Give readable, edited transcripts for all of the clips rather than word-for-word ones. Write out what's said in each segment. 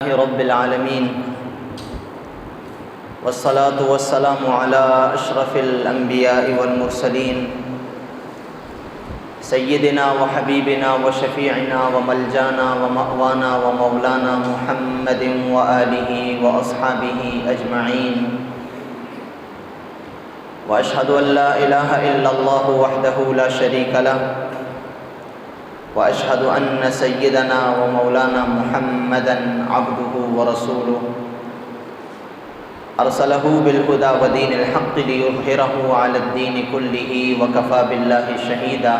رب العالمين والصلاة والسلام على أشرف الأنبياء والمرسلين سيدنا وحبيبنا وشفيعنا وملجانا ومأوانا ومولانا محمد وآله وأصحابه أجمعين وأشهد أن لا إله إلا الله وحده لا شريك له وأشهد أن سيدنا ومولانا محمدًا عبده ورسوله أرسله بالهدى ودين الحق ليظهره على الدين كله وكفى بالله شهيدا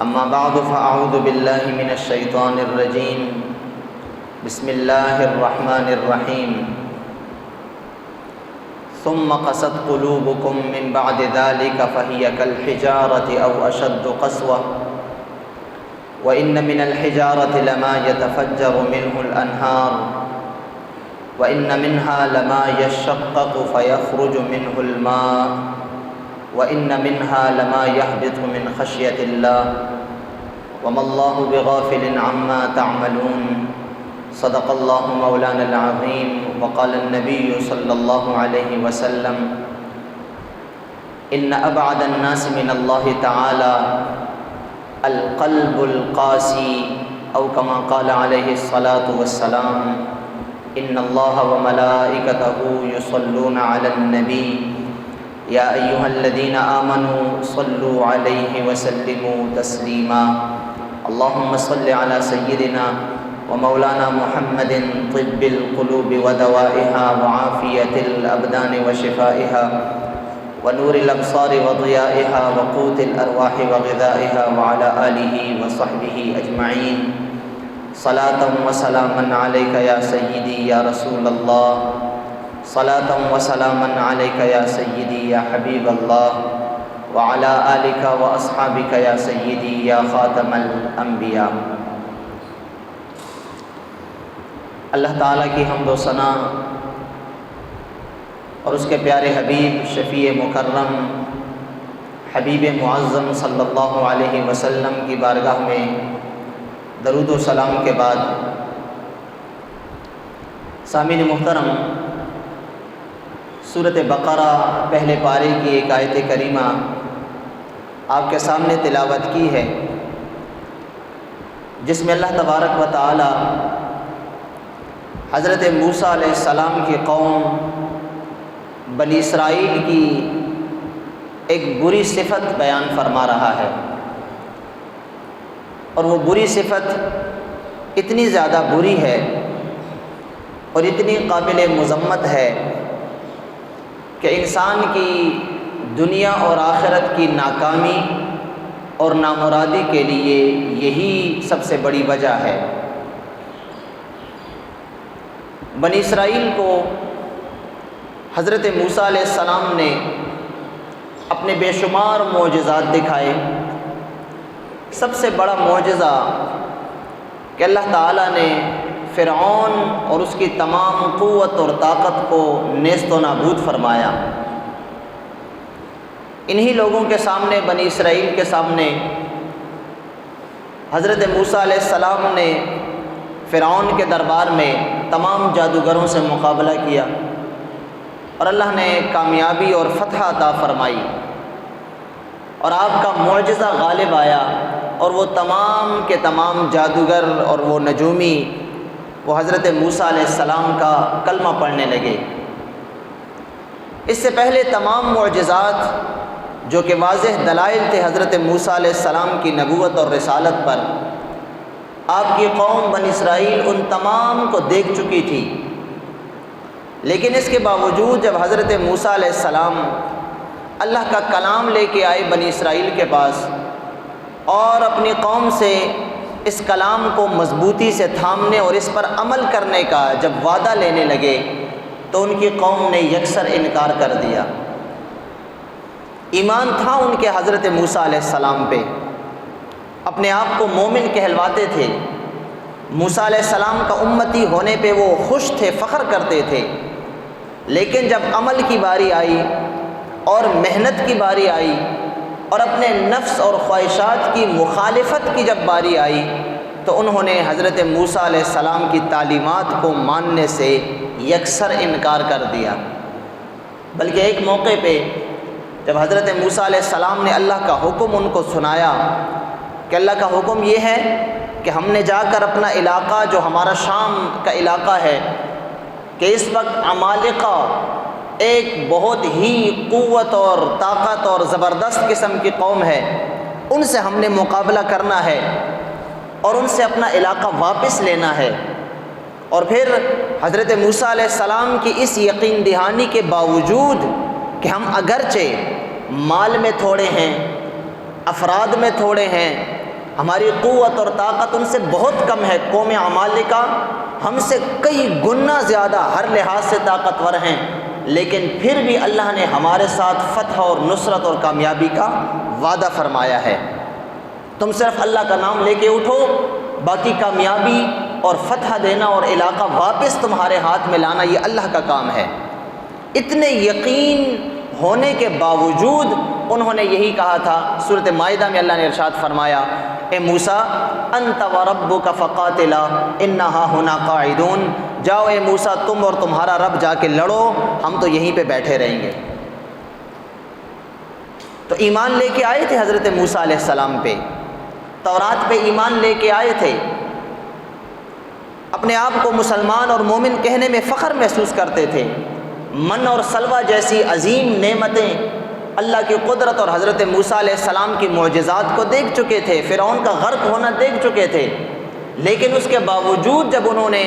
أما بعد فأعوذ بالله من الشيطان الرجيم بسم الله الرحمن الرحيم ثم قست قلوبكم من بعد ذلك فهي كالحجارة أو أشد قسوة وإن من الحجارة لما يتفجر منه الأنهار وإن منها لما يشقق فيخرج منه الماء وإن منها لما يهبط من خشية الله وما الله بغافل عما تعملون صدق الله مولانا العظيم وقال النبي صلى الله عليه وسلم إن أبعد الناس من الله تعالى القلب القاسي أو كما قال عليه الصلاة والسلام إن الله وملائكته يصلون على النبي يا أيها الذين آمنوا صلوا عليه وسلموا تسليما اللهم صل على سيدنا ومولانا محمد طب القلوب ودوائها وعافية الأبدان وشفائها ونور الأبصار وضيائها وقوت الأرواح وغذائها وعلى آله وصحبه أجمعين صلاة وسلاما عليك يا سيدي يا رسول الله صلاة وسلاما عليك يا سيدي يا حبيب الله وعلى آلك وأصحابك يا سيدي يا خاتم الأنبياء۔ اللہ تعالیٰ کی حمد و ثنا اور اس کے پیارے حبیب شفیع مکرم حبیب معظم صلی اللہ علیہ وسلم کی بارگاہ میں درود و سلام کے بعد سامعین محترم، سورۃ بقرہ پہلے پارے کی ایک آیت کریمہ آپ کے سامنے تلاوت کی ہے، جس میں اللہ تبارک و تعالی حضرت موسیٰ علیہ السلام کی قوم بنی اسرائیل کی ایک بری صفت بیان فرما رہا ہے، اور وہ بری صفت اتنی زیادہ بری ہے اور اتنی قابل مذمت ہے کہ انسان کی دنیا اور آخرت کی ناکامی اور نامرادی کے لیے یہی سب سے بڑی وجہ ہے۔ بنی اسرائیل کو حضرت موسیٰ علیہ السلام نے اپنے بے شمار معجزات دکھائے۔ سب سے بڑا معجزہ کہ اللہ تعالیٰ نے فرعون اور اس کی تمام قوت اور طاقت کو نیست و نابود فرمایا۔ انہی لوگوں کے سامنے، بنی اسرائیل کے سامنے، حضرت موسیٰ علیہ السلام نے فرعون کے دربار میں تمام جادوگروں سے مقابلہ کیا اور اللہ نے کامیابی اور فتح عطا فرمائی، اور آپ کا معجزہ غالب آیا، اور وہ تمام کے تمام جادوگر اور وہ نجومی وہ حضرت موسیٰ علیہ السلام کا کلمہ پڑھنے لگے۔ اس سے پہلے تمام معجزات جو کہ واضح دلائل تھے حضرت موسیٰ علیہ السلام کی نبوت اور رسالت پر، آپ کی قوم بنی اسرائیل ان تمام کو دیکھ چکی تھی، لیکن اس کے باوجود جب حضرت موسیٰ علیہ السلام اللہ کا کلام لے کے آئے بنی اسرائیل کے پاس اور اپنی قوم سے اس کلام کو مضبوطی سے تھامنے اور اس پر عمل کرنے کا جب وعدہ لینے لگے تو ان کی قوم نے یکسر انکار کر دیا۔ ایمان تھا ان کے حضرت موسیٰ علیہ السلام پہ، اپنے آپ کو مومن کہلواتے تھے، موسیٰ علیہ السلام کا امتی ہونے پہ وہ خوش تھے، فخر کرتے تھے، لیکن جب عمل کی باری آئی اور محنت کی باری آئی اور اپنے نفس اور خواہشات کی مخالفت کی جب باری آئی تو انہوں نے حضرت موسیٰ علیہ السلام کی تعلیمات کو ماننے سے یکسر انکار کر دیا۔ بلکہ ایک موقع پہ جب حضرت موسیٰ علیہ السلام نے اللہ کا حکم ان کو سنایا کہ اللہ کا حکم یہ ہے کہ ہم نے جا کر اپنا علاقہ جو ہمارا شام کا علاقہ ہے کہ اس وقت عمالقہ ایک بہت ہی قوت اور طاقت اور زبردست قسم کی قوم ہے، ان سے ہم نے مقابلہ کرنا ہے اور ان سے اپنا علاقہ واپس لینا ہے۔ اور پھر حضرت موسیٰ علیہ السلام کی اس یقین دہانی کے باوجود کہ ہم اگرچہ مال میں تھوڑے ہیں، افراد میں تھوڑے ہیں، ہماری قوت اور طاقت ان سے بہت کم ہے، قوم عمالقہ ہم سے کئی گنا زیادہ ہر لحاظ سے طاقتور ہیں، لیکن پھر بھی اللہ نے ہمارے ساتھ فتح اور نصرت اور کامیابی کا وعدہ فرمایا ہے۔ تم صرف اللہ کا نام لے کے اٹھو، باقی کامیابی اور فتح دینا اور علاقہ واپس تمہارے ہاتھ میں لانا یہ اللہ کا کام ہے۔ اتنے یقین ہونے کے باوجود انہوں نے یہی کہا تھا۔ سورۃ مائدہ میں اللہ نے ارشاد فرمایا، اے موسیٰ انت وربک فقاتلا انا ہاہنا قاعدون، جاؤ اے موسیٰ تم اور تمہارا رب جا کے لڑو، ہم تو یہیں پہ بیٹھے رہیں گے۔ تو ایمان لے کے آئے تھے حضرت موسیٰ علیہ السلام پہ، تورات پہ ایمان لے کے آئے تھے، اپنے آپ کو مسلمان اور مومن کہنے میں فخر محسوس کرتے تھے، من اور سلوہ جیسی عظیم نعمتیں، اللہ کی قدرت اور حضرت موسیٰ علیہ السلام کی معجزات کو دیکھ چکے تھے، فرعون کا غرق ہونا دیکھ چکے تھے، لیکن اس کے باوجود جب انہوں نے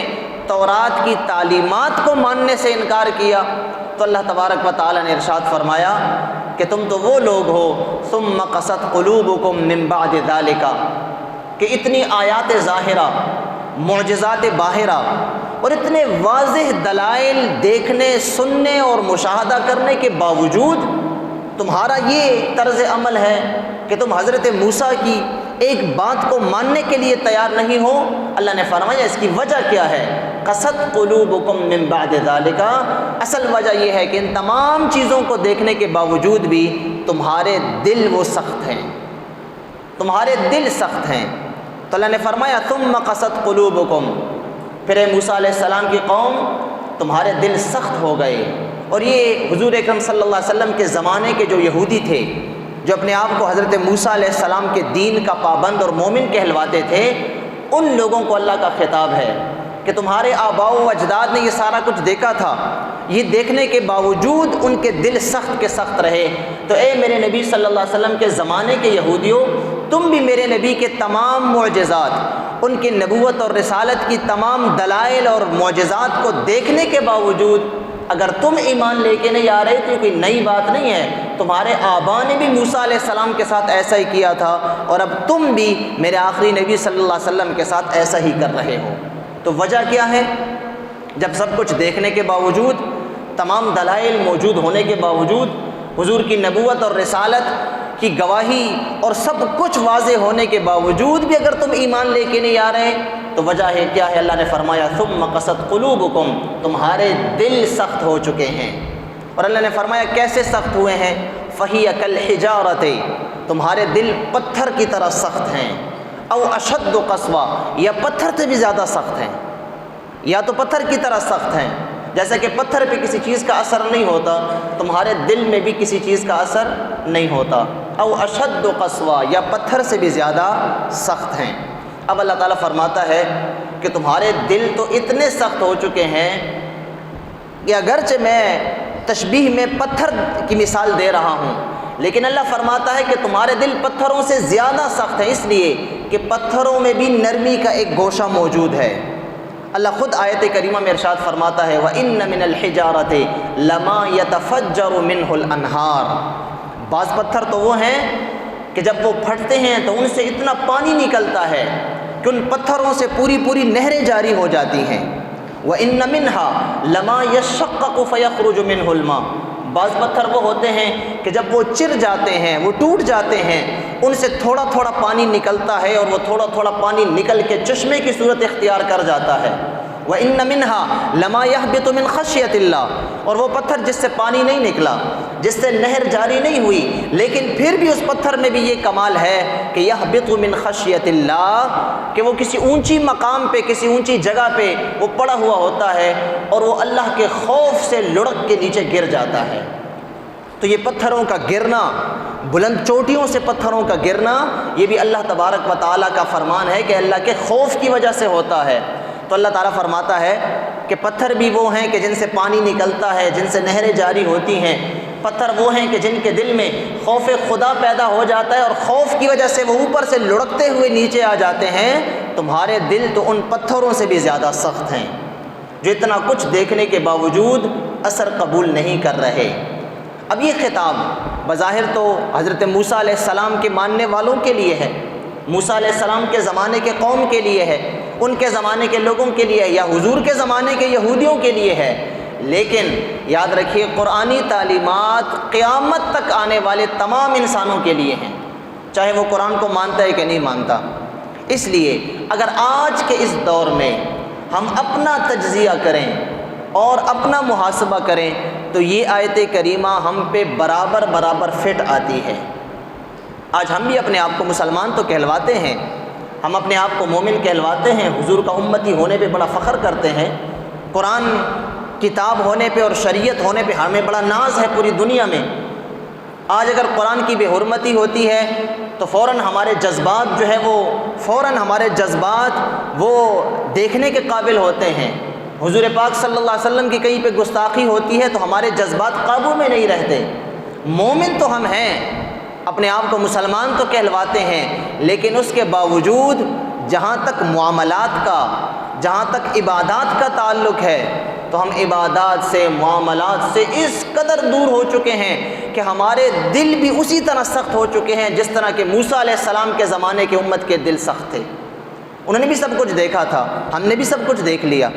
تورات کی تعلیمات کو ماننے سے انکار کیا تو اللہ تبارک و تعالی نے ارشاد فرمایا کہ تم تو وہ لوگ ہو ثم قست قلوبکم من بعد ذالک، کہ اتنی آیات ظاہرہ، معجزات باہرہ اور اتنے واضح دلائل دیکھنے، سننے اور مشاہدہ کرنے کے باوجود تمہارا یہ طرز عمل ہے کہ تم حضرت موسیٰ کی ایک بات کو ماننے کے لیے تیار نہیں ہو۔ اللہ نے فرمایا اس کی وجہ کیا ہے؟ قست قلوبکم من بعد ذالک، اصل وجہ یہ ہے کہ ان تمام چیزوں کو دیکھنے کے باوجود بھی تمہارے دل وہ سخت ہیں، تمہارے دل سخت ہیں۔ تو اللہ نے فرمایا ثم قست قلوبکم، پھر اے موسیٰ علیہ السلام کی قوم تمہارے دل سخت ہو گئے۔ اور یہ حضور اکرم صلی اللہ علیہ وسلم کے زمانے کے جو یہودی تھے، جو اپنے آپ کو حضرت موسیٰ علیہ السلام کے دین کا پابند اور مومن کہلواتے تھے، ان لوگوں کو اللہ کا خطاب ہے کہ تمہارے آباء و اجداد نے یہ سارا کچھ دیکھا تھا، یہ دیکھنے کے باوجود ان کے دل سخت کے سخت رہے۔ تو اے میرے نبی صلی اللہ علیہ وسلم کے زمانے کے یہودیوں، تم بھی میرے نبی کے تمام معجزات، ان کی نبوت اور رسالت کی تمام دلائل اور معجزات کو دیکھنے کے باوجود اگر تم ایمان لے کے نہیں آ رہے تو یہ کوئی نئی بات نہیں ہے، تمہارے آباء نے بھی موسیٰ علیہ السلام کے ساتھ ایسا ہی کیا تھا اور اب تم بھی میرے آخری نبی صلی اللہ علیہ وسلم کے ساتھ ایسا ہی کر رہے ہو۔ تو وجہ کیا ہے؟ جب سب کچھ دیکھنے کے باوجود، تمام دلائل موجود ہونے کے باوجود، حضور کی نبوت اور رسالت کی گواہی اور سب کچھ واضح ہونے کے باوجود بھی اگر تم ایمان لے کے نہیں آ رہے تو وجہ ہے کیا ہے؟ اللہ نے فرمایا ثم قست قلوبکم، تمہارے دل سخت ہو چکے ہیں۔ اور اللہ نے فرمایا کیسے سخت ہوئے ہیں؟ فہی کالحجارۃ، تمہارے دل پتھر کی طرح سخت ہیں، او اشد قسوہ، یا پتھر سے بھی زیادہ سخت ہیں، یا تو پتھر کی طرح سخت ہیں، جیسا کہ پتھر پہ کسی چیز کا اثر نہیں ہوتا، تمہارے دل میں بھی کسی چیز کا اثر نہیں ہوتا، او اشد قسوہ، یا پتھر سے بھی زیادہ سخت ہیں۔ اب اللہ تعالیٰ فرماتا ہے کہ تمہارے دل تو اتنے سخت ہو چکے ہیں کہ اگرچہ میں تشبیہ میں پتھر کی مثال دے رہا ہوں، لیکن اللہ فرماتا ہے کہ تمہارے دل پتھروں سے زیادہ سخت ہیں، اس لیے کہ پتھروں میں بھی نرمی کا ایک گوشہ موجود ہے۔ اللہ خود آیت کریمہ میں ارشاد فرماتا ہے وَإِنَّ مِنَ الْحِجَارَةِ لَمَا يَتَفَجَّرُ مِنْهُ الْأَنْهَارُ، بعض پتھر تو وہ ہیں کہ جب وہ پھٹتے ہیں تو ان سے اتنا پانی نکلتا ہے کہ ان پتھروں سے پوری نہریں جاری ہو جاتی ہیں۔ وَإِنَّ مِنْهَا لَمَا يَشَّقَّقُ فَيَخْرُجُ مِنْهُ الْمَاءُ، بعض پتھر وہ ہوتے ہیں کہ جب وہ چر جاتے ہیں، وہ ٹوٹ جاتے ہیں، ان سے تھوڑا تھوڑا پانی نکلتا ہے اور وہ تھوڑا تھوڑا پانی نکل کے چشمے کی صورت اختیار کر جاتا ہے۔ وَإِنَّ مِنْهَا لَمَا يَهْبِطُ مِنْ خَشْيَةِ اللَّهِ، اور وہ پتھر جس سے پانی نہیں نکلا جس سے نہر جاری نہیں ہوئی، لیکن پھر بھی اس پتھر میں بھی یہ کمال ہے کہ یہبط من خشیت اللہ، کہ وہ کسی اونچی مقام پہ، کسی اونچی جگہ پہ وہ پڑا ہوا ہوتا ہے اور وہ اللہ کے خوف سے لڑک کے نیچے گر جاتا ہے۔ تو یہ پتھروں کا گرنا، بلند چوٹیوں سے پتھروں کا گرنا، یہ بھی اللہ تبارک و تعالیٰ کا فرمان ہے کہ اللہ کے خوف کی وجہ سے ہوتا ہے۔ تو اللہ تعالیٰ فرماتا ہے کہ پتھر بھی وہ ہیں کہ جن سے پانی نکلتا ہے، جن سے نہریں جاری ہوتی ہیں۔ پتھر وہ ہیں کہ جن کے دل میں خوف خدا پیدا ہو جاتا ہے اور خوف کی وجہ سے وہ اوپر سے لڑکتے ہوئے نیچے آ جاتے ہیں۔ تمہارے دل تو ان پتھروں سے بھی زیادہ سخت ہیں جو اتنا کچھ دیکھنے کے باوجود اثر قبول نہیں کر رہے۔ اب یہ خطاب بظاہر تو حضرت موسیٰ علیہ السلام کے ماننے والوں کے لیے ہے، موسیٰ علیہ السلام کے زمانے کے قوم کے لیے ہے، ان کے زمانے کے لوگوں کے لیے ہے، یا حضور کے زمانے کے یہودیوں کے لیے ہے، لیکن یاد رکھیے قرآنی تعلیمات قیامت تک آنے والے تمام انسانوں کے لیے ہیں، چاہے وہ قرآن کو مانتا ہے کہ نہیں مانتا۔ اس لیے اگر آج کے اس دور میں ہم اپنا تجزیہ کریں اور اپنا محاسبہ کریں تو یہ آیت کریمہ ہم پہ برابر برابر فٹ آتی ہے۔ آج ہم بھی اپنے آپ کو مسلمان تو کہلواتے ہیں، ہم اپنے آپ کو مومن کہلواتے ہیں، حضور کا امتی ہونے پہ بڑا فخر کرتے ہیں، قرآن کتاب ہونے پہ اور شریعت ہونے پہ ہمیں بڑا ناز ہے پوری دنیا میں۔ آج اگر قرآن کی بے حرمتی ہوتی ہے تو فوراً ہمارے جذبات جو ہے ہمارے جذبات وہ دیکھنے کے قابل ہوتے ہیں۔ حضور پاک صلی اللہ علیہ وسلم کی کہیں پہ گستاخی ہوتی ہے تو ہمارے جذبات قابو میں نہیں رہتے۔ مومن تو ہم ہیں، اپنے آپ کو مسلمان تو کہلواتے ہیں، لیکن اس کے باوجود جہاں تک معاملات کا، جہاں تک عبادات کا تعلق ہے تو ہم عبادات سے، معاملات سے اس قدر دور ہو چکے ہیں کہ ہمارے دل بھی اسی طرح سخت ہو چکے ہیں جس طرح کہ موسیٰ علیہ السلام کے زمانے کے امت کے دل سخت تھے۔ انہوں نے بھی سب کچھ دیکھا تھا، ہم نے بھی سب کچھ دیکھ لیا۔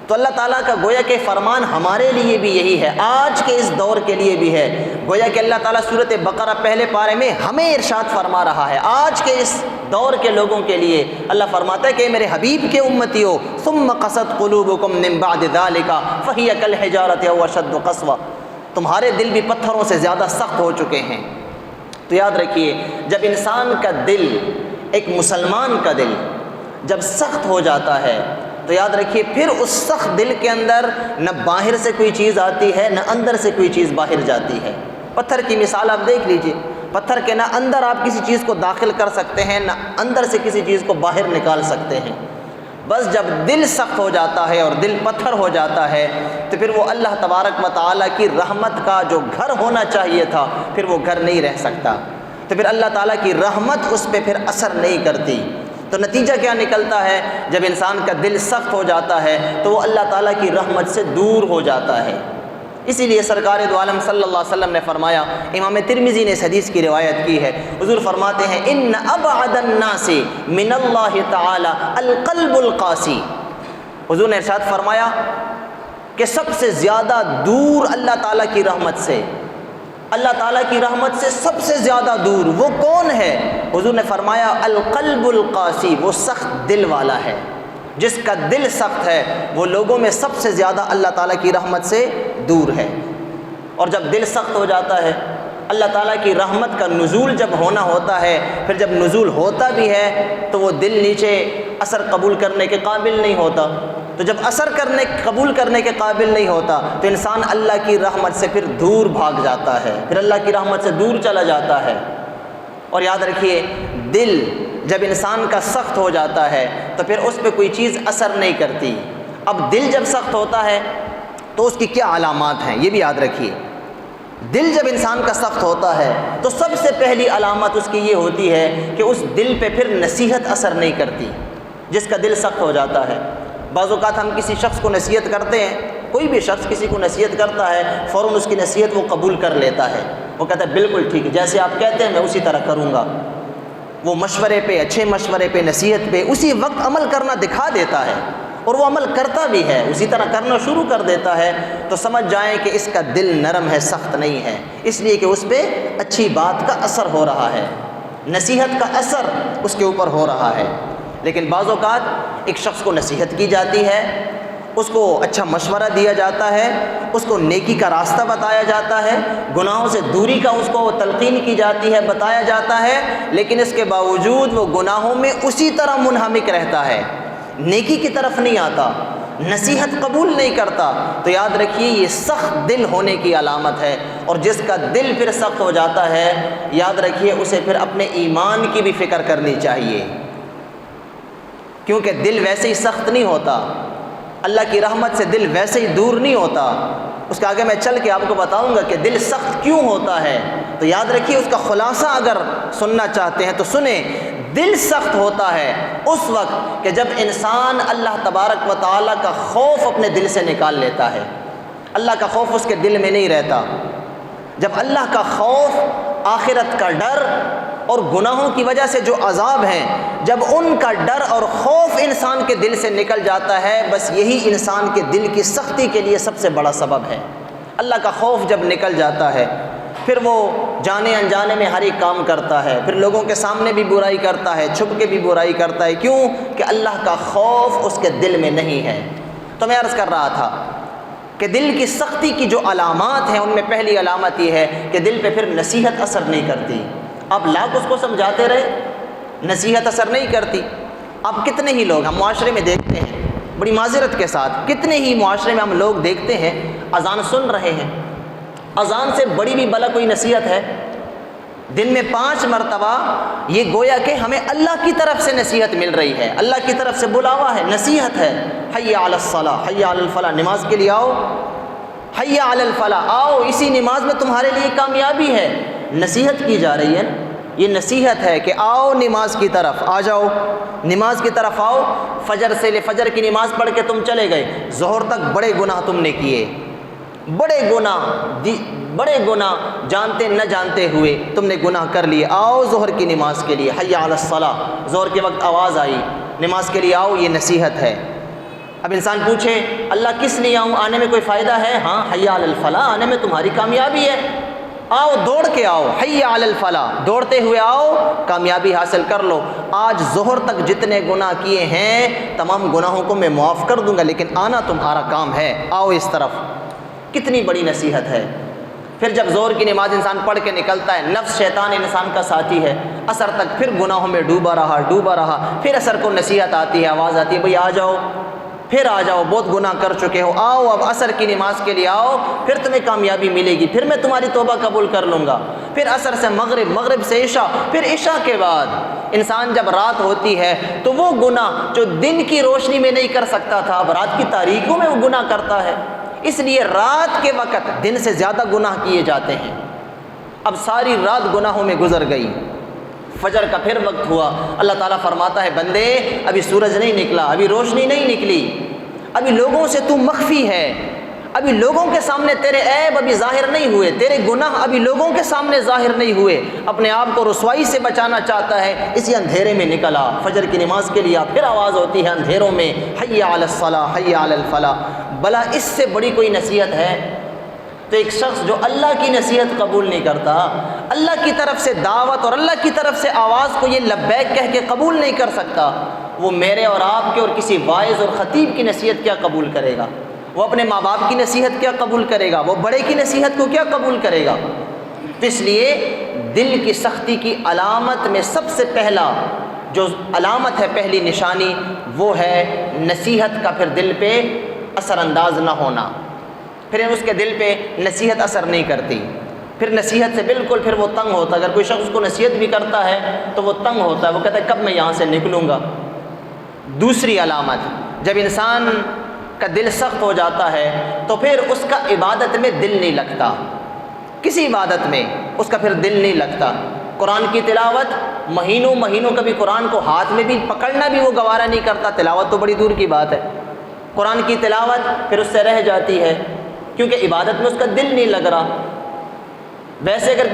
تو اللہ تعالیٰ کا گویا کہ فرمان ہمارے لیے بھی یہی ہے، آج کے اس دور کے لیے بھی ہے۔ گویا کہ اللہ تعالیٰ سورۃ بقرہ پہلے پارے میں ہمیں ارشاد فرما رہا ہے، آج کے اس دور کے لوگوں کے لیے اللہ فرماتا ہے کہ میرے حبیب کے امتیو ثم قست قلوبکم من بعد ذلک فہی کالحجارۃ او اشد قسوۃ، تمہارے دل بھی پتھروں سے زیادہ سخت ہو چکے ہیں۔ تو یاد رکھیے جب انسان کا دل، ایک مسلمان کا دل جب سخت ہو جاتا ہے تو یاد رکھیے پھر اس سخت دل کے اندر نہ باہر سے کوئی چیز آتی ہے نہ اندر سے کوئی چیز باہر جاتی ہے۔ پتھر کی مثال آپ دیکھ لیجئے، پتھر کے نہ اندر آپ کسی چیز کو داخل کر سکتے ہیں نہ اندر سے کسی چیز کو باہر نکال سکتے ہیں۔ بس جب دل سخت ہو جاتا ہے اور دل پتھر ہو جاتا ہے تو پھر وہ اللہ تبارک و تعالیٰ کی رحمت کا جو گھر ہونا چاہیے تھا پھر وہ گھر نہیں رہ سکتا، تو پھر اللہ تعالیٰ کی رحمت اس پہ پھر اثر نہیں کرتی۔ تو نتیجہ کیا نکلتا ہے؟ جب انسان کا دل سخت ہو جاتا ہے تو وہ اللہ تعالیٰ کی رحمت سے دور ہو جاتا ہے۔ اسی لیے سرکار دو عالم صلی اللہ علیہ وسلم نے فرمایا، امام ترمذی نے اس حدیث کی روایت کی ہے، حضور فرماتے ہیں ان ابعد الناس من اللہ تعالی القلب القاسی، حضور نے ارشاد فرمایا کہ سب سے زیادہ دور اللہ تعالیٰ کی رحمت سے، اللہ تعالیٰ کی رحمت سے سب سے زیادہ دور وہ کون ہے؟ حضور نے فرمایا القلب القاسی، وہ سخت دل والا ہے، جس کا دل سخت ہے وہ لوگوں میں سب سے زیادہ اللہ تعالیٰ کی رحمت سے دور ہے۔ اور جب دل سخت ہو جاتا ہے، اللہ تعالیٰ کی رحمت کا نزول جب ہونا ہوتا ہے، پھر جب نزول ہوتا بھی ہے تو وہ دل نیچے اثر قبول کرنے کے قابل نہیں ہوتا، تو جب اثر قبول کرنے کے قابل نہیں ہوتا تو انسان اللہ کی رحمت سے پھر دور بھاگ جاتا ہے، پھر اللہ کی رحمت سے دور چلا جاتا ہے۔ اور یاد رکھیے دل جب انسان کا سخت ہو جاتا ہے تو پھر اس پہ کوئی چیز اثر نہیں کرتی۔ اب دل جب سخت ہوتا ہے تو اس کی کیا علامات ہیں یہ بھی یاد رکھیے۔ دل جب انسان کا سخت ہوتا ہے تو سب سے پہلی علامت اس کی یہ ہوتی ہے کہ اس دل پہ پھر نصیحت اثر نہیں کرتی، جس کا دل سخت ہو جاتا ہے۔ بعض اوقات ہم کسی شخص کو نصیحت کرتے ہیں، کوئی بھی شخص کسی کو نصیحت کرتا ہے فوراً اس کی نصیحت وہ قبول کر لیتا ہے، وہ کہتا ہے بالکل ٹھیک ہے، جیسے آپ کہتے ہیں میں اسی طرح کروں گا۔ وہ مشورے پہ، اچھے مشورے پہ، نصیحت پہ اسی وقت عمل کرنا دکھا دیتا ہے اور وہ عمل کرتا بھی ہے، اسی طرح کرنا شروع کر دیتا ہے، تو سمجھ جائیں کہ اس کا دل نرم ہے، سخت نہیں ہے، اس لیے کہ اس پہ اچھی بات کا اثر ہو رہا ہے، نصیحت کا اثر اس کے اوپر ہو رہا ہے۔ لیکن بعض اوقات ایک شخص کو نصیحت کی جاتی ہے اس کو اچھا مشورہ دیا جاتا ہے، اس کو نیکی کا راستہ بتایا جاتا ہے، گناہوں سے دوری کا اس کو تلقین کی جاتی ہے، بتایا جاتا ہے، لیکن اس کے باوجود وہ گناہوں میں اسی طرح منہمک رہتا ہے، نیکی کی طرف نہیں آتا، نصیحت قبول نہیں کرتا، تو یاد رکھیے یہ سخت دل ہونے کی علامت ہے، اور جس کا دل پھر سخت ہو جاتا ہے یاد رکھیے اسے پھر اپنے ایمان کی بھی فکر کرنی چاہیے، کیونکہ دل ویسے ہی سخت نہیں ہوتا، اللہ کی رحمت سے دل ویسے ہی دور نہیں ہوتا، اس کے آگے میں چل کے آپ کو بتاؤں گا کہ دل سخت کیوں ہوتا ہے، تو یاد رکھیے اس کا خلاصہ اگر سننا چاہتے ہیں تو سنیں۔ دل سخت ہوتا ہے اس وقت کہ جب انسان اللہ تبارک و تعالیٰ کا خوف اپنے دل سے نکال لیتا ہے، اللہ کا خوف اس کے دل میں نہیں رہتا، جب اللہ کا خوف، آخرت کا ڈر اور گناہوں کی وجہ سے جو عذاب ہیں، جب ان کا ڈر اور خوف انسان کے دل سے نکل جاتا ہے، بس یہی انسان کے دل کی سختی کے لیے سب سے بڑا سبب ہے۔ اللہ کا خوف جب نکل جاتا ہے پھر وہ جانے انجانے میں ہر ایک کام کرتا ہے، پھر لوگوں کے سامنے بھی برائی کرتا ہے، چھپ کے بھی برائی کرتا ہے، کیوں کہ اللہ کا خوف اس کے دل میں نہیں ہے۔ تو میں عرض کر رہا تھا کہ دل کی سختی کی جو علامات ہیں ان میں پہلی علامت یہ ہے کہ دل پہ پھر نصیحت اثر نہیں کرتی، آپ لاکھ اس کو سمجھاتے رہے نصیحت اثر نہیں کرتی۔ اب کتنے ہی لوگ ہم معاشرے میں دیکھتے ہیں، بڑی معذرت کے ساتھ کتنے ہی معاشرے میں ہم لوگ دیکھتے ہیں اذان سن رہے ہیں، اذان سے بڑی بھی بلا کوئی نصیحت ہے؟ دن میں 5 مرتبہ یہ گویا کہ ہمیں اللہ کی طرف سے نصیحت مل رہی ہے، اللہ کی طرف سے بلاوا ہے، نصیحت ہے، حی علی الصلاۃ، حی علی الفلاح، نماز کے لیے آؤ، حی علی الفلاح، آؤ اسی نماز میں تمہارے لیے کامیابی ہے، نصیحت کی جا رہی ہے نا، یہ نصیحت ہے کہ آؤ نماز کی طرف، آ جاؤ نماز کی طرف آؤ۔ فجر سے لے فجر کی نماز پڑھ کے تم چلے گئے، ظہر تک بڑے گناہ تم نے کیے، بڑے گناہ جانتے نہ جانتے ہوئے تم نے گناہ کر لیے، آؤ ظہر کی نماز کے لیے، حی علی الصلاۃ، ظہر کے وقت آواز آئی نماز کے لیے آؤ، یہ نصیحت ہے۔ اب انسان پوچھے اللہ کس لیے آؤں، آنے میں کوئی فائدہ ہے؟ ہاں، حی علی الفلاح، آنے میں تمہاری کامیابی ہے، آؤ دوڑ کے آؤ، حی علی الفلاح، دوڑتے ہوئے آؤ، کامیابی حاصل کر لو۔ آج ظہر تک جتنے گناہ کیے ہیں تمام گناہوں کو میں معاف کر دوں گا، لیکن آنا تمہارا کام ہے، آؤ اس طرف۔ کتنی بڑی نصیحت ہے۔ پھر جب ظہر کی نماز انسان پڑھ کے نکلتا ہے، نفس شیطان انسان کا ساتھی ہے، عصر تک پھر گناہوں میں ڈوبا رہا، پھر عصر کو نصیحت آتی ہے، آواز آتی ہے بھئی آ جاؤ، پھر آ جاؤ، بہت گناہ کر چکے ہو، آؤ اب عصر کی نماز کے لیے آؤ، پھر تمہیں کامیابی ملے گی، پھر میں تمہاری توبہ قبول کر لوں گا۔ پھر عصر سے مغرب، مغرب سے عشاء، پھر عشاء کے بعد انسان جب رات ہوتی ہے تو وہ گناہ جو دن کی روشنی میں نہیں کر سکتا تھا اب رات کی تاریکیوں میں وہ گناہ کرتا ہے، اس لیے رات کے وقت دن سے زیادہ گناہ کیے جاتے ہیں۔ اب ساری رات گناہوں میں گزر گئی، فجر کا پھر وقت ہوا، اللہ تعالیٰ فرماتا ہے بندے ابھی سورج نہیں نکلا، ابھی روشنی نہیں نکلی، ابھی لوگوں سے تو مخفی ہے، ابھی لوگوں کے سامنے تیرے عیب ابھی ظاہر نہیں ہوئے، تیرے گناہ ابھی لوگوں کے سامنے ظاہر نہیں ہوئے، اپنے آپ کو رسوائی سے بچانا چاہتا ہے، اسی اندھیرے میں نکلا فجر کی نماز کے لیے، پھر آواز ہوتی ہے اندھیروں میں حی علی الصلاۃ، حی علی الفلاح۔ بلا اس سے بڑی کوئی نصیحت ہے؟ تو ایک شخص جو اللہ کی نصیحت قبول نہیں کرتا، اللہ کی طرف سے دعوت اور اللہ کی طرف سے آواز کو یہ لبیک کہہ کے قبول نہیں کر سکتا، وہ میرے اور آپ کے اور کسی واعظ اور خطیب کی نصیحت کیا قبول کرے گا؟ وہ اپنے ماں باپ کی نصیحت کیا قبول کرے گا؟ وہ بڑے کی نصیحت کو کیا قبول کرے گا؟ تو اس لیے دل کی سختی کی علامت میں سب سے پہلا جو علامت ہے، پہلی نشانی، وہ ہے نصیحت کا پھر دل پہ اثر انداز نہ ہونا، پھر اس کے دل پہ نصیحت اثر نہیں کرتی، پھر نصیحت سے بالکل پھر وہ تنگ ہوتا ہے۔ اگر کوئی شخص کو نصیحت بھی کرتا ہے تو وہ تنگ ہوتا ہے، وہ کہتا ہے کب میں یہاں سے نکلوں گا۔ دوسری علامت، جب انسان کا دل سخت ہو جاتا ہے تو پھر اس کا عبادت میں دل نہیں لگتا، کسی عبادت میں اس کا پھر دل نہیں لگتا۔ قرآن کی تلاوت مہینوں کبھی قرآن کو ہاتھ میں بھی پکڑنا بھی وہ گوارا نہیں کرتا، تلاوت تو بڑی دور کی بات ہے، قرآن کی تلاوت پھر اس سے رہ جاتی ہے کیونکہ عبادت میں اس کا دل نہیں لگ رہا۔ ویسے اگر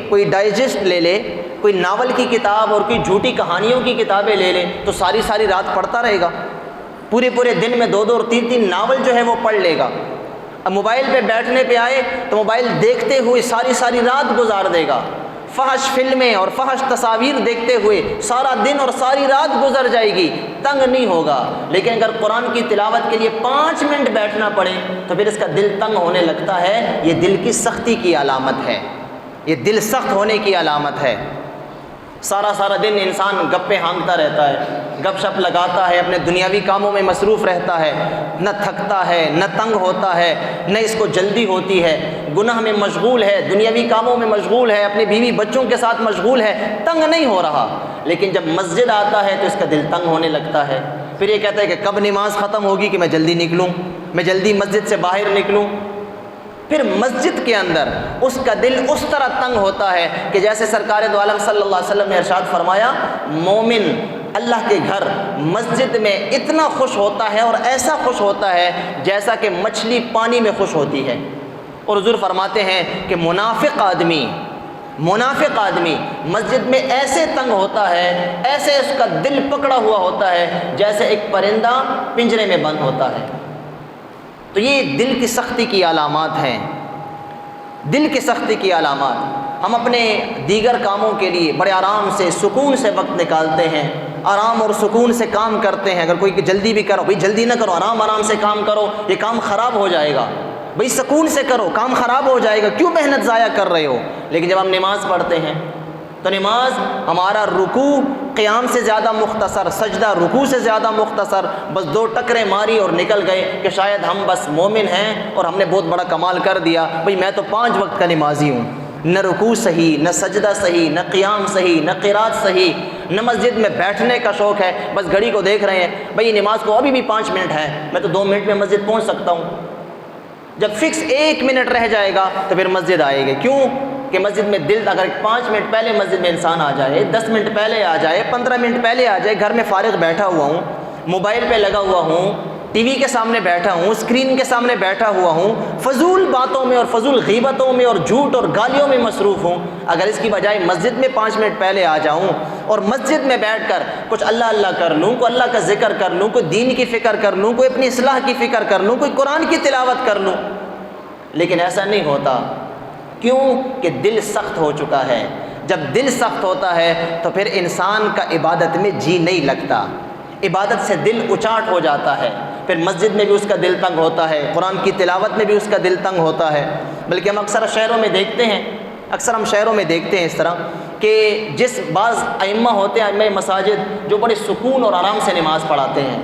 کوئی ڈائجسٹ لے لے، کوئی ناول کی کتاب اور کوئی جھوٹی کہانیوں کی کتابیں لے لے تو ساری رات پڑھتا رہے گا، پورے دن میں 2 اور 3 ناول جو ہے وہ پڑھ لے گا۔ اب موبائل پہ بیٹھنے پہ آئے تو موبائل دیکھتے ہوئے ساری رات گزار دے گا، فحش فلمیں اور فحش تصاویر دیکھتے ہوئے سارا دن اور ساری رات گزر جائے گی، تنگ نہیں ہوگا۔ لیکن اگر قرآن کی تلاوت کے لیے 5 منٹ بیٹھنا پڑے تو پھر اس کا دل تنگ ہونے لگتا ہے۔ یہ دل کی سختی کی علامت ہے، یہ دل سخت ہونے کی علامت ہے۔ سارا دن انسان گپے ہانکتا رہتا ہے، گپ شپ لگاتا ہے، اپنے دنیاوی کاموں میں مصروف رہتا ہے، نہ تھکتا ہے نہ تنگ ہوتا ہے، نہ اس کو جلدی ہوتی ہے، گناہ میں مشغول ہے، دنیاوی کاموں میں مشغول ہے، اپنے بیوی بچوں کے ساتھ مشغول ہے، تنگ نہیں ہو رہا۔ لیکن جب مسجد آتا ہے تو اس کا دل تنگ ہونے لگتا ہے، پھر یہ کہتا ہے کہ کب نماز ختم ہوگی کہ میں جلدی نکلوں، میں جلدی مسجد سے باہر نکلوں۔ پھر مسجد کے اندر اس کا دل اس طرح تنگ ہوتا ہے کہ جیسے سرکار دو عالم صلی اللہ علیہ وسلم نے ارشاد فرمایا، مومن اللہ کے گھر مسجد میں اتنا خوش ہوتا ہے اور ایسا خوش ہوتا ہے جیسا کہ مچھلی پانی میں خوش ہوتی ہے۔ اور حضور فرماتے ہیں کہ منافق آدمی مسجد میں ایسے تنگ ہوتا ہے، ایسے اس کا دل پکڑا ہوا ہوتا ہے جیسے ایک پرندہ پنجرے میں بند ہوتا ہے۔ تو یہ دل کی سختی کی علامات ہیں، دل کی سختی کی علامات۔ ہم اپنے دیگر کاموں کے لیے بڑے آرام سے سکون سے وقت نکالتے ہیں، آرام اور سکون سے کام کرتے ہیں۔ اگر کوئی جلدی بھی کرو، بھائی جلدی نہ کرو، آرام سے کام کرو، یہ کام خراب ہو جائے گا، بھائی سکون سے کرو، کام خراب ہو جائے گا، کیوں محنت ضائع کر رہے ہو؟ لیکن جب ہم نماز پڑھتے ہیں تو نماز ہمارا رکوع قیام سے زیادہ مختصر، سجدہ رکوع سے زیادہ مختصر، بس 2 ٹکریں ماری اور نکل گئے کہ شاید ہم بس مومن ہیں اور ہم نے بہت بڑا کمال کر دیا، بھئی میں تو 5 وقت کا نمازی ہوں۔ نہ رکوع صحیح، نہ سجدہ صحیح، نہ قیام صحیح، نہ قرات صحیح، نہ مسجد میں بیٹھنے کا شوق ہے، بس گھڑی کو دیکھ رہے ہیں، بھئی نماز کو ابھی بھی 5 منٹ ہے، میں تو 2 منٹ میں مسجد پہنچ سکتا ہوں۔ جب فکس 1 منٹ رہ جائے گا تو پھر مسجد آئے گی، کیوں کہ مسجد میں دل، اگر 5 منٹ پہلے مسجد میں انسان آ جائے، 10 منٹ پہلے آ جائے، 15 منٹ پہلے آ جائے، گھر میں فارغ بیٹھا ہوا ہوں، موبائل پہ لگا ہوا ہوں، ٹی وی کے سامنے بیٹھا ہوں، اسکرین کے سامنے بیٹھا ہوا ہوں، فضول باتوں میں اور فضول غیبتوں میں اور جھوٹ اور گالیوں میں مصروف ہوں، اگر اس کی بجائے مسجد میں 5 منٹ پہلے آ جاؤں اور مسجد میں بیٹھ کر کچھ اللہ کر لوں، کوئی اللہ کا ذکر کر لوں، کوئی دین کی فکر کر لوں، کوئی اپنی اصلاح کی فکر کر لوں، کوئی قرآن کی تلاوت کر لوں، لیکن ایسا نہیں ہوتا۔ کیوں کہ دل سخت ہو چکا ہے۔ جب دل سخت ہوتا ہے تو پھر انسان کا عبادت میں جی نہیں لگتا، عبادت سے دل اچاٹ ہو جاتا ہے، پھر مسجد میں بھی اس کا دل تنگ ہوتا ہے، قرآن کی تلاوت میں بھی اس کا دل تنگ ہوتا ہے۔ بلکہ ہم اکثر شہروں میں دیکھتے ہیں اس طرح کہ جس بعض ائمہ ہوتے ہیں، ائمہ مساجد، جو بڑے سکون اور آرام سے نماز پڑھاتے ہیں،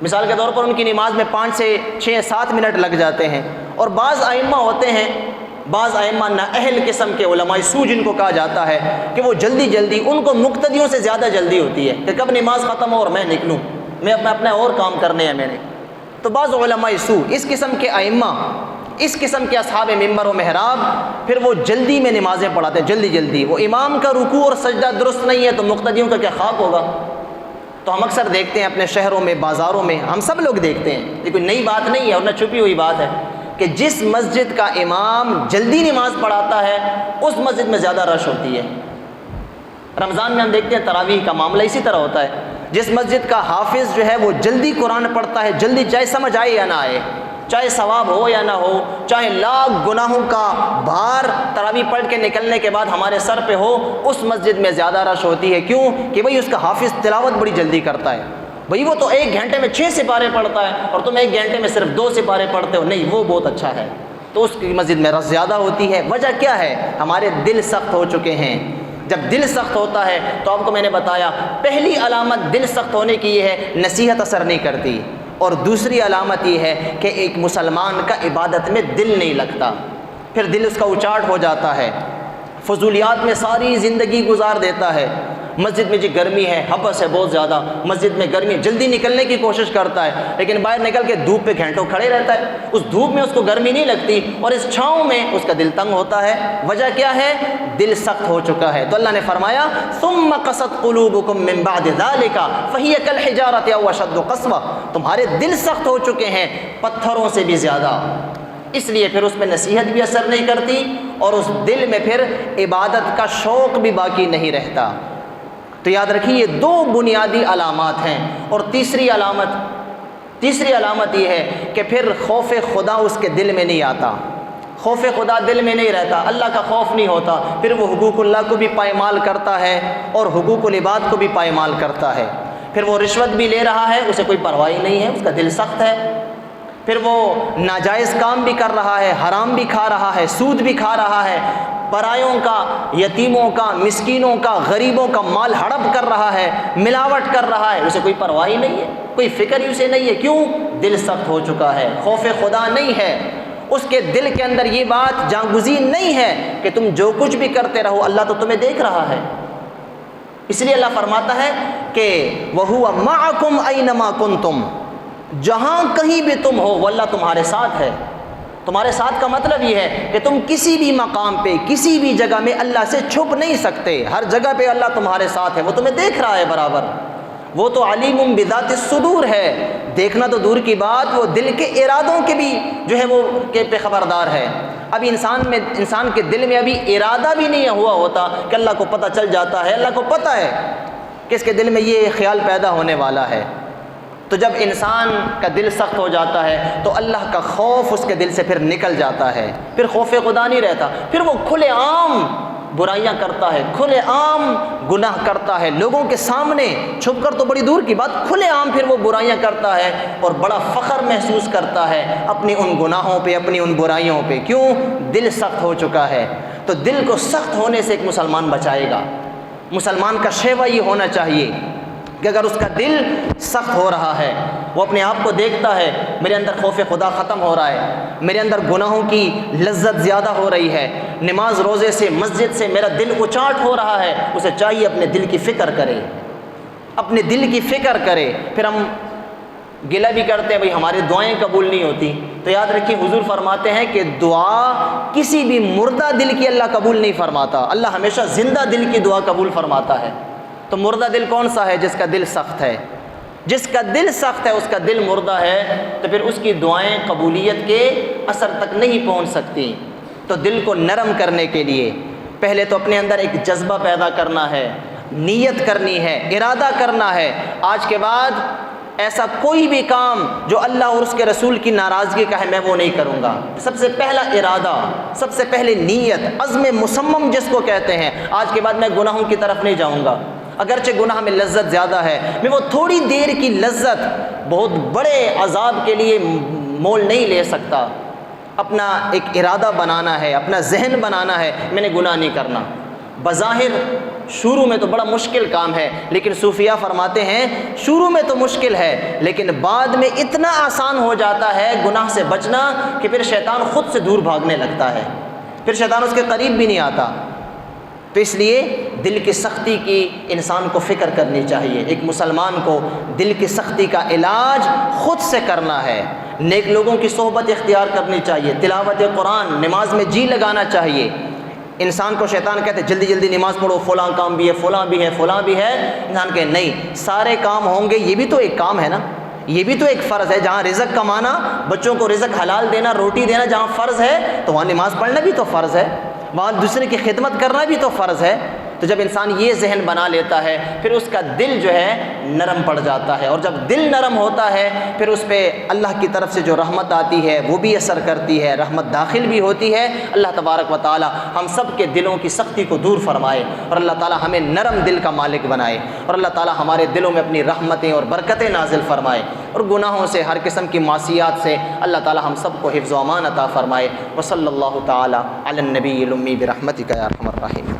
مثال کے طور پر ان کی نماز میں 5 سے 6 7 منٹ لگ جاتے ہیں، اور بعض ائمہ ہوتے ہیں، بعض ائمہ نااہل قسم کے علماء سو جن کو کہا جاتا ہے کہ وہ جلدی ان کو مقتدیوں سے زیادہ جلدی ہوتی ہے کہ کب نماز ختم ہو اور میں نکلوں، میں اپنا اور کام کرنے ہیں میں نے۔ تو بعض علماء سو، اس قسم کے ائمہ، اس قسم کے اصحاب منبر و محراب، پھر وہ جلدی میں نمازیں پڑھاتے ہیں، جلدی۔ وہ امام کا رکوع اور سجدہ درست نہیں ہے تو مقتدیوں کا کیا خاک ہوگا؟ تو ہم اکثر دیکھتے ہیں اپنے شہروں میں، بازاروں میں، ہم سب لوگ دیکھتے ہیں، یہ کوئی نئی بات نہیں ہے اور نہ چھپی ہوئی بات ہے کہ جس مسجد کا امام جلدی نماز پڑھاتا ہے اس مسجد میں زیادہ رش ہوتی ہے۔ رمضان میں ہم دیکھتے ہیں تراویح کا معاملہ اسی طرح ہوتا ہے، جس مسجد کا حافظ جو ہے وہ جلدی قرآن پڑھتا ہے، جلدی، چاہے سمجھ آئے یا نہ آئے، چاہے ثواب ہو یا نہ ہو، چاہے لاکھ گناہوں کا بھار تراویح پڑھ کے نکلنے کے بعد ہمارے سر پہ ہو، اس مسجد میں زیادہ رش ہوتی ہے۔ کیوں کہ بھئی اس کا حافظ تلاوت بڑی جلدی کرتا ہے، بھئی وہ تو 1 گھنٹے میں 6 سپارے پڑھتا ہے اور تم 1 گھنٹے میں صرف 2 سپارے پڑھتے ہو، نہیں وہ بہت اچھا ہے، تو اس کی مسجد میں رش زیادہ ہوتی ہے۔ وجہ کیا ہے؟ ہمارے دل سخت ہو چکے ہیں۔ جب دل سخت ہوتا ہے تو آپ کو میں نے بتایا، پہلی علامت دل سخت ہونے کی یہ ہے نصیحت اثر نہیں کرتی، اور دوسری علامت یہ ہے کہ ایک مسلمان کا عبادت میں دل نہیں لگتا، پھر دل اس کا اچاٹ ہو جاتا ہے، فضولیات میں ساری زندگی گزار دیتا ہے۔ مسجد میں جی گرمی ہے، حبس ہے بہت زیادہ، مسجد میں گرمی، جلدی نکلنے کی کوشش کرتا ہے، لیکن باہر نکل کے دھوپ پہ گھنٹوں کھڑے رہتا ہے، اس دھوپ میں اس کو گرمی نہیں لگتی اور اس چھاؤں میں اس کا دل تنگ ہوتا ہے۔ وجہ کیا ہے؟ دل سخت ہو چکا ہے۔ تو اللہ نے فرمایا ثم قست قلوبکم من بعد ذلک فہی کالحجارۃ او اشد قسوۃ، تمہارے دل سخت ہو چکے ہیں پتھروں سے بھی زیادہ، اس لیے پھر اس میں نصیحت بھی اثر نہیں کرتی اور اس دل میں پھر عبادت کا شوق بھی باقی نہیں رہتا۔ تو یاد رکھیے یہ 2 بنیادی علامات ہیں، اور تیسری علامت یہ ہے کہ پھر خوف خدا اس کے دل میں نہیں آتا، خوف خدا دل میں نہیں رہتا، اللہ کا خوف نہیں ہوتا، پھر وہ حقوق اللہ کو بھی پائمال کرتا ہے اور حقوق العباد کو بھی پائمال کرتا ہے۔ پھر وہ رشوت بھی لے رہا ہے، اسے کوئی پرواہ نہیں ہے، اس کا دل سخت ہے۔ پھر وہ ناجائز کام بھی کر رہا ہے، حرام بھی کھا رہا ہے، سود بھی کھا رہا ہے، پرایوں کا، یتیموں کا، مسکینوں کا، غریبوں کا مال ہڑپ کر رہا ہے، ملاوٹ کر رہا ہے، اسے کوئی پرواہ ہی نہیں ہے، کوئی فکر ہی اسے نہیں ہے۔ کیوں؟ دل سخت ہو چکا ہے، خوف خدا نہیں ہے، اس کے دل کے اندر یہ بات جاگزین نہیں ہے کہ تم جو کچھ بھی کرتے رہو اللہ تو تمہیں دیکھ رہا ہے۔ اس لیے اللہ فرماتا ہے کہ وَهُوَ مَعَكُمْ أَيْنَمَا كُنْتُمْ، جہاں کہیں بھی تم ہو وہ اللہ تمہارے ساتھ ہے۔ تمہارے ساتھ کا مطلب یہ ہے کہ تم کسی بھی مقام پہ، کسی بھی جگہ میں اللہ سے چھپ نہیں سکتے، ہر جگہ پہ اللہ تمہارے ساتھ ہے، وہ تمہیں دیکھ رہا ہے برابر۔ وہ تو علیم بذات الصدور ہے، دیکھنا تو دور کی بات، وہ دل کے ارادوں کے بھی جو ہے وہ پہ خبردار ہے۔ ابھی انسان کے دل میں ابھی ارادہ بھی نہیں ہوا ہوتا کہ اللہ کو پتہ چل جاتا ہے، اللہ کو پتہ ہے کہ اس کے دل میں یہ خیال پیدا ہونے والا ہے۔ تو جب انسان کا دل سخت ہو جاتا ہے تو اللہ کا خوف اس کے دل سے پھر نکل جاتا ہے، پھر خوف خدا نہیں رہتا، پھر وہ کھلے عام برائیاں کرتا ہے، کھلے عام گناہ کرتا ہے، لوگوں کے سامنے، چھپ کر تو بڑی دور کی بات، کھلے عام پھر وہ برائیاں کرتا ہے اور بڑا فخر محسوس کرتا ہے اپنی ان گناہوں پہ، اپنی ان برائیوں پہ۔ کیوں؟ دل سخت ہو چکا ہے۔ تو دل کو سخت ہونے سے ایک مسلمان بچائے گا۔ مسلمان کا شیوا یہ ہونا چاہیے کہ اگر اس کا دل سخت ہو رہا ہے، وہ اپنے آپ کو دیکھتا ہے میرے اندر خوف خدا ختم ہو رہا ہے، میرے اندر گناہوں کی لذت زیادہ ہو رہی ہے، نماز روزے سے، مسجد سے میرا دل اچاٹ ہو رہا ہے، اسے چاہیے اپنے دل کی فکر کرے، اپنے دل کی فکر کرے۔ پھر ہم گلہ بھی کرتے ہیں بھئی ہماری دعائیں قبول نہیں ہوتی، تو یاد رکھیے حضور فرماتے ہیں کہ دعا کسی بھی مردہ دل کی اللہ قبول نہیں فرماتا، اللہ ہمیشہ زندہ دل کی دعا قبول فرماتا ہے۔ تو مردہ دل کون سا ہے؟ جس کا دل سخت ہے۔ جس کا دل سخت ہے، اس کا دل مردہ ہے، تو پھر اس کی دعائیں قبولیت کے اثر تک نہیں پہنچ سکتی۔ تو دل کو نرم کرنے کے لیے پہلے تو اپنے اندر ایک جذبہ پیدا کرنا ہے، نیت کرنی ہے، ارادہ کرنا ہے۔ آج کے بعد ایسا کوئی بھی کام جو اللہ اور اس کے رسول کی ناراضگی کا ہے میں وہ نہیں کروں گا۔ سب سے پہلا ارادہ، سب سے پہلے نیت، عزم مصمم جس کو کہتے ہیں۔ آج کے بعد میں گناہوں کی طرف نہیں جاؤں گا، اگرچہ گناہ میں لذت زیادہ ہے، میں وہ تھوڑی دیر کی لذت بہت بڑے عذاب کے لیے مول نہیں لے سکتا۔ اپنا ایک ارادہ بنانا ہے، اپنا ذہن بنانا ہے، میں نے گناہ نہیں کرنا۔ بظاہر شروع میں تو بڑا مشکل کام ہے، لیکن صوفیہ فرماتے ہیں شروع میں تو مشکل ہے لیکن بعد میں اتنا آسان ہو جاتا ہے گناہ سے بچنا کہ پھر شیطان خود سے دور بھاگنے لگتا ہے، پھر شیطان اس کے قریب بھی نہیں آتا۔ تو اس لیے دل کی سختی کی انسان کو فکر کرنی چاہیے۔ ایک مسلمان کو دل کی سختی کا علاج خود سے کرنا ہے، نیک لوگوں کی صحبت اختیار کرنی چاہیے، تلاوت قرآن، نماز میں جی لگانا چاہیے۔ انسان کو شیطان کہتے جلدی جلدی نماز پڑھو، فلاں کام بھی ہے، فلاں بھی ہے، فلاں بھی ہے۔ انسان کہے نہیں، سارے کام ہوں گے، یہ بھی تو ایک کام ہے نا، یہ بھی تو ایک فرض ہے۔ جہاں رزق کمانا، بچوں کو رزق حلال دینا، روٹی دینا جہاں فرض ہے تو وہاں نماز پڑھنا بھی تو فرض ہے، وہاں دوسرے کی خدمت کرنا بھی تو فرض ہے۔ تو جب انسان یہ ذہن بنا لیتا ہے پھر اس کا دل جو ہے نرم پڑ جاتا ہے، اور جب دل نرم ہوتا ہے پھر اس پہ اللہ کی طرف سے جو رحمت آتی ہے وہ بھی اثر کرتی ہے، رحمت داخل بھی ہوتی ہے۔ اللہ تبارک و تعالی ہم سب کے دلوں کی سختی کو دور فرمائے، اور اللہ تعالی ہمیں نرم دل کا مالک بنائے، اور اللہ تعالی ہمارے دلوں میں اپنی رحمتیں اور برکتیں نازل فرمائے، اور گناہوں سے، ہر قسم کی معصیات سے اللہ تعالی ہم سب کو حفظ و امان عطا فرمائے۔ وصلی اللہ تعالی علی النبی الامی برحمتک یا ارحم الراحمین۔